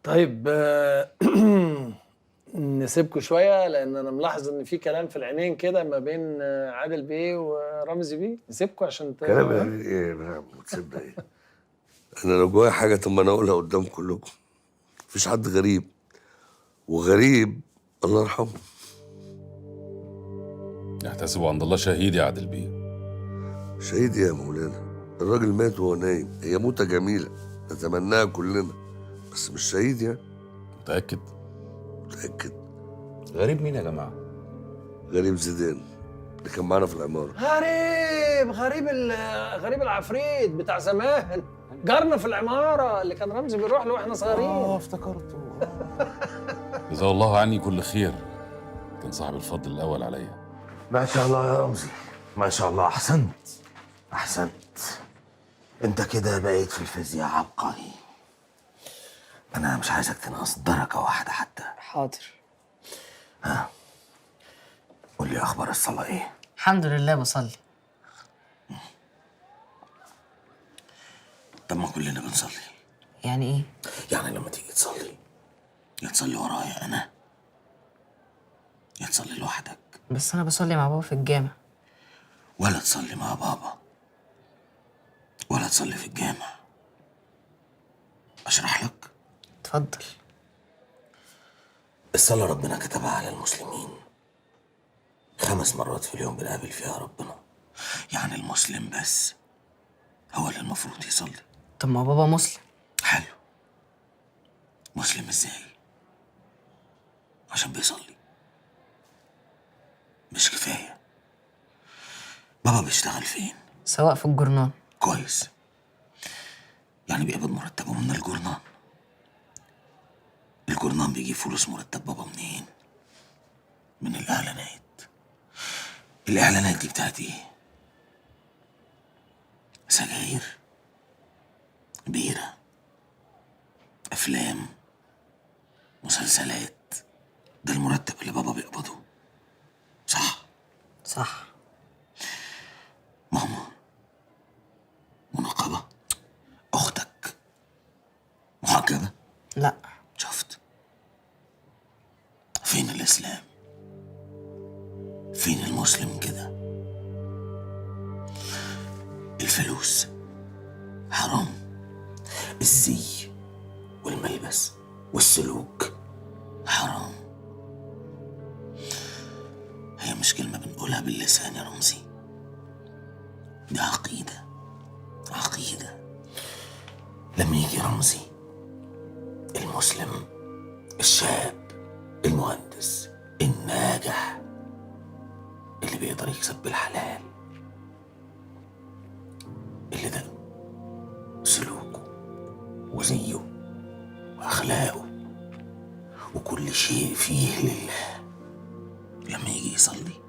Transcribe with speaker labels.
Speaker 1: طيب نسيبكم شوية لأن أنا ملاحظ إن في كلام في العينين كده ما بين عادل بيه ورمزي بيه. نسيبكم عشان
Speaker 2: كلام يعني ايه يا نعم وتسيبنا ايه؟ انا لو جوايا حاجه طب ما انا اقولها قدام كلكم. مفيش حد غريب، وغريب الله يرحمه.
Speaker 3: يحتسب عند الله شهيد يا عادل بيه.
Speaker 2: شهيد يا مولانا، الراجل مات وهو نايم، هي موتة جميلة نتمناها كلنا، بس مش شهيد يعني.
Speaker 3: متأكد؟
Speaker 2: متأكد.
Speaker 3: غريب مين يا جماعة؟
Speaker 2: غريب زيدان اللي كان معانا في العمارة.
Speaker 1: غريب العفريت بتاع زمان، جارنا في العمارة اللي كان رمزي بيروح له واحنا صغيرين.
Speaker 3: افتكرته. جزاه الله عني كل خير، كان صاحب الفضل الأول عليا.
Speaker 4: ما شاء الله يا رمزي، ما شاء الله. أحسنت أحسنت، أنت كده بقيت في الفيزياء عبقري. أنا مش عايزك تنقص درجة واحدة حتى.
Speaker 5: حاضر.
Speaker 4: قول لي أخبار الصلاة إيه؟
Speaker 5: الحمد لله بصلي.
Speaker 4: طب ما كلنا بنصلي.
Speaker 5: يعني إيه؟
Speaker 4: يعني لما تيجي تصلي يا تصلي ورايا أنا يا تصلي لوحدك.
Speaker 5: بس أنا بصلي مع بابا في الجامع.
Speaker 4: ولا تصلي مع بابا ولا تصلي في الجامع. أشرح لك؟
Speaker 5: اتفضل.
Speaker 4: الصلاة ربنا كتبها على المسلمين 5 مرات في اليوم بنقابل فيها ربنا، يعني المسلم بس هو اللي المفروض يصلي.
Speaker 5: طب ما بابا مسلم.
Speaker 4: حلو، مسلم ازاي؟ عشان بيصلي. مش كفاية. بابا بيشتغل فين؟
Speaker 5: سواق في الجرنان.
Speaker 4: كويس، يعني بيقبض مرتبه من الجرنان. الجرنان بيجيب فلوس مرتب بابا منين؟ من الإعلانات. الإعلانات دي بتاعت إيه؟ سجاير، بيرة، أفلام، مسلسلات. ده المرتب اللي بابا بيقبضه، صح؟
Speaker 5: صح.
Speaker 4: ماما منقبة؟ أختك محجبة؟
Speaker 5: لا.
Speaker 4: شفت؟ فين الإسلام؟ فين المسلم كده؟ الفلوس حرام، الزي والملبس والسلوك حرام. هي مش كلمة بنقولها باللسان يا رمزي، دي عقيدة. عقيدة. لما يجي رمزي المسلم الشاب المهندس الناجح اللي بيقدر يكسب بالحلال، اللي ده سلوكه وزيه وأخلاقه وكل شيء فيه لله، لما يجي يصلي